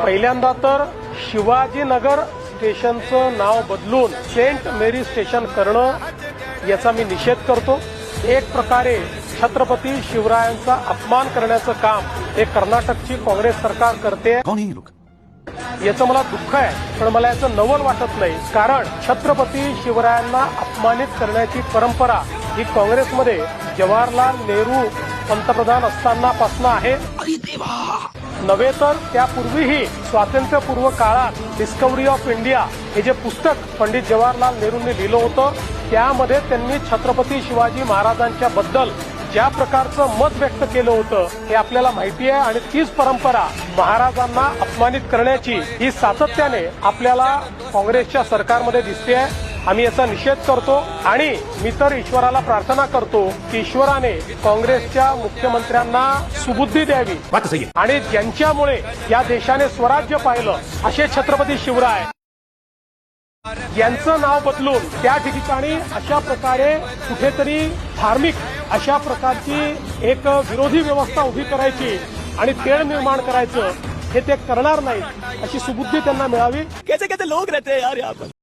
पहिल्यांदा तर शिवाजीनगर स्टेशनचं नाव बदलून सेंट मेरी स्टेशन करणं याचा मी निषेध करतो। एक प्रकारे छत्रपती शिवरायांचा अपमान करण्याचं काम हे कर्नाटकची काँग्रेस सरकार करते। याचं मला दुःख आहे, पण मला याचं नवल वाटत नाही, कारण छत्रपती शिवरायांना अपमानित करण्याची परंपरा ही काँग्रेसमध्ये जवाहरलाल नेहरू पंतप्रधान असतानापासून आहे। नव्हे तर त्यापूर्वीही स्वातंत्र्यपूर्व काळात डिस्कव्हरी ऑफ इंडिया हे जे पुस्तक पंडित जवाहरलाल नेहरूंनी लिहिलं होतं, त्यामध्ये त्यांनी छत्रपती शिवाजी महाराजांच्या बद्दल ज्या प्रकारचं मत व्यक्त केलं होतं हे आपल्याला माहिती आहे। आणि तीच परंपरा महाराजांना अपमानित करण्याची ही सातत्याने आपल्याला काँग्रेसच्या सरकारमध्ये दिसते आहे। आम्ही याचा निषेध करतो आणि मी तर ईश्वराला प्रार्थना करतो की ईश्वराने काँग्रेसच्या मुख्यमंत्र्यांना सुबुद्धी द्यावी आणि ज्यांच्यामुळे या देशाने स्वराज्य पाहिलं असे छत्रपती शिवराय यांचं नाव बदलून त्या ठिकाणी अशा प्रकारे कुठेतरी धार्मिक अशा प्रकारची एक विरोधी व्यवस्था उभी करायची आणि तेढ निर्माण करायचं हे ते करणार नाहीत अशी सुबुद्धी त्यांना मिळावी। कैसे कैसे लोग रहते हैं यार यहाँ पर।